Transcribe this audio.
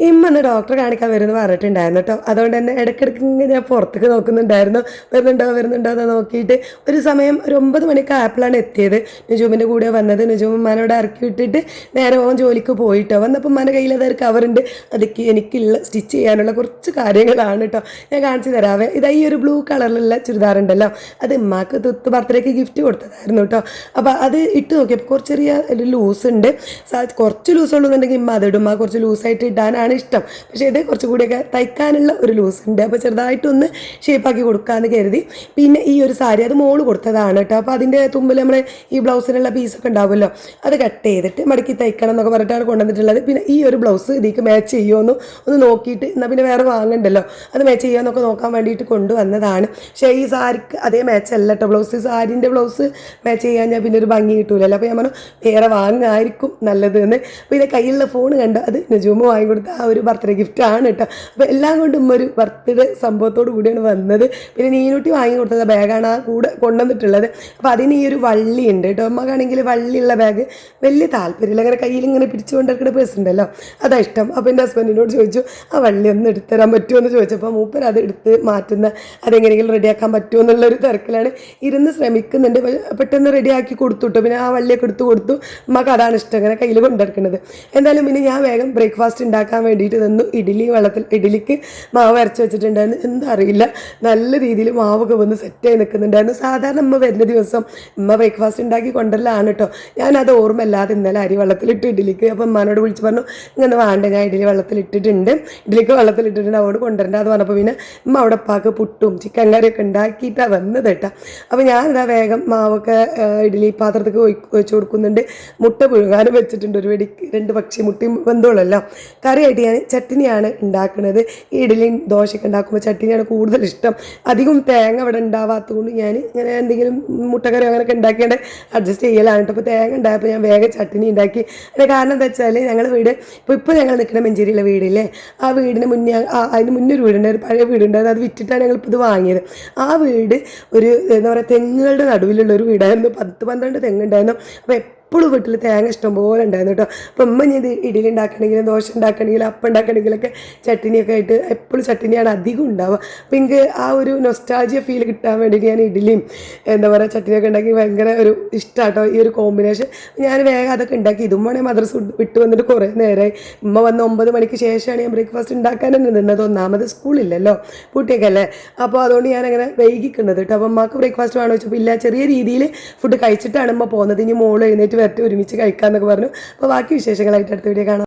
ഇമ്മന്ന് ഡോക്ടറെ കാണിക്കാൻ വരുമെന്ന് പറഞ്ഞിട്ടുണ്ടായിരുന്നു കേട്ടോ. അതുകൊണ്ട് തന്നെ ഇടയ്ക്കിടയ്ക്ക് ഇങ്ങനെ ഞാൻ പുറത്തേക്ക് നോക്കുന്നുണ്ടായിരുന്നു, വരുന്നുണ്ടോ എന്ന് നോക്കിയിട്ട്. ഒരു സമയം ഒരു 9 മണിക്ക് ആയപ്പോഴാണ് എത്തിയത്. നുജൂമിൻ്റെ കൂടെ വന്നത്. നുജൂം ഉമ്മാനോട് ഇറക്കി വിട്ടിട്ട് നേരെ ഓൻ ജോലിക്ക് പോയിട്ടോ. വന്നപ്പോൾ ഉമ്മാൻ്റെ കയ്യിൽ അതൊരു കവറുണ്ട്. അതൊക്കെ എനിക്കുള്ള സ്റ്റിച്ച് ചെയ്യാനുള്ള കുറച്ച് കാര്യങ്ങളാണ് കേട്ടോ. ഞാൻ കാണിച്ചു തരാവേ. ഇതാ ഈ ഒരു ബ്ലൂ കളറിലുള്ള ചുരിദാറുണ്ടല്ലോ, അത് ഉമ്മാക്ക് തുത്ത് ബർത്ത്ഡേക്ക് ഗിഫ്റ്റ് കൊടുത്തതായിരുന്നു കേട്ടോ. അപ്പോൾ അത് ഇട്ട് നോക്കിയപ്പോൾ കുറച്ച് ചെറിയ ഒരു ലൂസ് ഉണ്ട്. കുറച്ച് ലൂസ് ഉള്ളൂന്നുണ്ടെങ്കിൽ ഉമ്മ അതിടും. ഉമ്മ കുറച്ച് ലൂസായിട്ട് ഇടാനാണ് ഇഷ്ടം. പക്ഷേ ഇത് കുറച്ചും കൂടിയൊക്കെ തയ്ക്കാനുള്ള ഒരു ലൂസ് ഉണ്ട്. അപ്പോൾ ചെറുതായിട്ടൊന്ന് ഷേപ്പാക്കി കൊടുക്കാമെന്ന് കരുതി. പിന്നെ ഈ ഒരു സാരി അത് മോള് കൊടുത്തതാണ് കേട്ടോ. അപ്പോൾ അതിൻ്റെ തുമ്പിൽ നമ്മൾ ഈ ബ്ലൗസിനുള്ള പീസൊക്കെ ഉണ്ടാവുമല്ലോ, അത് കട്ട് ചെയ്തിട്ട് മടക്കി തയ്ക്കണം എന്നൊക്കെ പറഞ്ഞിട്ടാണ് കൊണ്ടുവന്നിട്ടുള്ളത്. പിന്നെ ഈ ഒരു ബ്ലൗസ് ഇതിലേക്ക് മാച്ച് ചെയ്യുമോ ഒന്ന് നോക്കിയിട്ട്, എന്നാൽ പിന്നെ വേറെ വാങ്ങണ്ടല്ലോ, അത് മാച്ച് ചെയ്യുമെന്നൊക്കെ നോക്കാൻ വേണ്ടിയിട്ട് കൊണ്ടുവന്നതാണ്. പക്ഷേ ഈ സാരിക്ക് അതേ മാച്ച് അല്ല കേട്ടോ ബ്ലൗസ്. സാരിൻ്റെ ബ്ലൗസ് മാച്ച് ചെയ്യാൻ ഞാൻ പിന്നെ ഒരു ഭംഗി കിട്ടൂലല്ലോ. അപ്പോൾ ഞാൻ പറഞ്ഞു വേറെ വാങ്ങായിരിക്കും നല്ലത് എന്ന്. അപ്പോൾ ഇതിൻ്റെ കയ്യിലുള്ള ഫോൺ കണ്ടു, അത് നുജൂമ വാങ്ങിക്കൊടുത്ത ആ ഒരു ബർത്ത്ഡേ ഗിഫ്റ്റ് ആണ് കേട്ടോ. അപ്പോൾ എല്ലാം കൊണ്ടും ഒരു ബർത്ത്ഡേ സംഭവത്തോടു കൂടിയാണ് വന്നത്. പിന്നെ നീനൂട്ടി വാങ്ങി കൊടുത്തത് ബാഗാണ് ആ കൂടെ കൊണ്ടുവന്നിട്ടുള്ളത്. അപ്പോൾ അതിന് ഈ ഒരു വള്ളി ഉണ്ട് കേട്ടോ. അമ്മക്കാണെങ്കിൽ വള്ളിയുള്ള ബാഗ് വലിയ താല്പര്യമില്ല. അങ്ങനെ കയ്യിൽ ഇങ്ങനെ പിടിച്ചുകൊണ്ടിരിക്കുന്ന പേഴ്സ് ഉണ്ടല്ലോ, അതാ ഇഷ്ടം. അപ്പോൾ എൻ്റെ ഹസ്ബൻഡിനോട് ചോദിച്ചു ആ വള്ളി ഒന്ന് എടുത്തുതരാൻ പറ്റുമോ എന്ന് ചോദിച്ചപ്പോൾ മൂപ്പർ അത് എടുത്ത് മാറ്റുന്ന അതെങ്ങനെയെങ്കിലും റെഡിയാക്കാൻ പറ്റുമോ എന്നുള്ളൊരു തിരക്കിലാണ്. ഇരുന്ന് ശ്രമിക്കുന്നുണ്ട്. പെട്ടെന്ന് റെഡിയാക്കി കൊടുത്തു. പിന്നെ ആ വള്ളിയൊക്കെ എടുത്ത് കൊടുത്തു. അമ്മക്ക് അതാണ് ഇഷ്ടം, അങ്ങനെ കയ്യിൽ കൊണ്ടെടുക്കുന്നത്. എന്തായാലും പിന്നെ ഞാൻ വേഗം ബ്രേക്ക്ഫാസ്റ്റ് ഉണ്ടാക്കാൻ വേണ്ടിയിട്ട് തന്നു. ഇഡ്ഡലിക്ക് മാവ് അരച്ച് വെച്ചിട്ടുണ്ടായിരുന്നു. എന്താ അറിയില്ല, നല്ല രീതിയിൽ മാവൊക്കെ വന്ന് സെറ്റായി നിൽക്കുന്നുണ്ടായിരുന്നു. സാധാരണ അമ്മ വരുന്ന ദിവസം അമ്മ ബ്രേക്ക്ഫാസ്റ്റ് ഉണ്ടാക്കി കൊണ്ടുവരലാണ് കേട്ടോ. ഞാനത് ഓർമ്മയില്ലാതെ ഇന്നലെ അരി വെള്ളത്തിലിട്ട് ഇഡ്ഡലിക്ക്. അപ്പം അമ്മനോട് വിളിച്ച് പറഞ്ഞു ഇങ്ങനെ വേണ്ട, ഞാൻ ഇഡ്ഡലി വെള്ളത്തിലിട്ടിട്ടുണ്ട്, ഇഡ്ഡലിക്ക് വെള്ളത്തിലിട്ടിട്ടുണ്ട്, അവിടെ കൊണ്ടുവരണ്ട അത് പറഞ്ഞപ്പോൾ പിന്നെ അമ്മ അവിടെ പാക്ക് പുട്ടും ചിക്കൻ കറിയൊക്കെ ഉണ്ടാക്കിയിട്ടാണ് വന്നത് കേട്ടോ. അപ്പോൾ ഞാനിതാ വേഗം മാവൊക്കെ ഇഡ്ഡലി പാത്രത്തേക്ക് ഒഴിച്ച് കൊടുക്കുന്നുണ്ട്. മുട്ട പുഴുകാനും വെച്ചിട്ടുണ്ട്. ഒരു വെടിക്ക് 2 പക്ഷി മുട്ടയും വെന്തോളല്ലോ. കറിയായിട്ട് ഞാൻ ചട്ടിനിയാണ് ഉണ്ടാക്കുന്നത്. ഈ ഇഡ്ഡലിയും ദോശയൊക്കെ ഉണ്ടാക്കുമ്പോൾ ചട്ടിനിയാണ് കൂടുതൽ ഇഷ്ടം. അധികം തേങ്ങ ഇവിടെ ഉണ്ടാവാത്തത് കൊണ്ട് ഞാൻ ഇങ്ങനെ എന്തെങ്കിലും മുട്ടക്കറി അങ്ങനെയൊക്കെ ഉണ്ടാക്കിയാണ്ട് അഡ്ജസ്റ്റ് ചെയ്യലാണ് കേട്ടോ. അപ്പോൾ തേങ്ങ ഉണ്ടായപ്പോൾ ഞാൻ വേഗം ചട്ടിനി ഉണ്ടാക്കി. അതിൻ്റെ കാരണം എന്താ വെച്ചാൽ ഞങ്ങളുടെ വീട് ഇപ്പോൾ ഞങ്ങൾ നിൽക്കുന്ന മഞ്ചേരിയിലെ വീടില്ലേ, ആ വീടിന് മുന്നേ അതിന് മുന്നേ ഒരു വീടുണ്ട്, ഒരു പഴയ വീടുണ്ടായിരുന്നു. അത് വിറ്റിട്ടാണ് ഞങ്ങളിപ്പോൾ ഇത് വാങ്ങിയത്. ആ വീട് ഒരു എന്താ പറയുക തെങ്ങുകളുടെ നടുവിലുള്ള ഒരു വീടായിരുന്നു. 10-12 തെങ്ങുണ്ടായിരുന്നു. അപ്പോൾ എപ്പോഴും വീട്ടിൽ തേങ്ങ ഇഷ്ടംപോലെ ഉണ്ടായിരുന്നു കേട്ടോ. അപ്പം അമ്മ ഞാൻ ഇത് ഇഡ്ഡലി ഉണ്ടാക്കണമെങ്കിലും ദോശ ഉണ്ടാക്കണമെങ്കിലും അപ്പം ഉണ്ടാക്കണമെങ്കിലൊക്കെ ചട്ടിനിയൊക്കെ ആയിട്ട് എപ്പോഴും ചട്ടിനിയാണ് അധികം ഉണ്ടാവുക. അപ്പം എനിക്ക് ആ ഒരു നൊസ്റ്റാൾജിയ ഫീൽ കിട്ടാൻ വേണ്ടിയിട്ട് ഞാൻ ഇഡ്ഡലിയും എന്താ പറയുക ചട്ടിനിയൊക്കെ ഉണ്ടാക്കി ഭയങ്കര ഒരു ഇഷ്ടമാട്ടോ ഈ ഒരു കോമ്പിനേഷൻ. ഞാൻ വേഗം അതൊക്കെ ഉണ്ടാക്കി. ഇതും വേണേൽ മദ്രസ വിട്ട് വന്നിട്ട് കുറേ നേരമായി. ഉമ്മ വന്ന് 9 മണിക്ക് ശേഷമാണ് ഞാൻ ബ്രേക്ക്ഫാസ്റ്റ് ഉണ്ടാക്കാൻ തന്നെ നിന്നത്. ഒന്നാമത് സ്കൂളില്ലല്ലോ, പൂട്ടിയൊക്കെ അല്ലേ. അപ്പോൾ അതുകൊണ്ട് ഞാനങ്ങനെ വൈകിക്കുന്നത് കേട്ടോ. അപ്പം അമ്മക്ക് ബ്രേക്ക്ഫാസ്റ്റ് വേണമെന്ന് വെച്ചപ്പോൾ ഇല്ല, ചെറിയ രീതിയിൽ ഫുഡ് കഴിച്ചിട്ടാണ് അമ്മ പോകുന്നത്. ഇനി മോള് എഴുന്നേറ്റ് വരട്ടെ ഒരുമിച്ച് കഴിക്കാമെന്നൊക്കെ പറഞ്ഞു. അപ്പോൾ ബാക്കി വിശേഷങ്ങളായിട്ട് അടുത്ത വീഡിയോ കാണാം.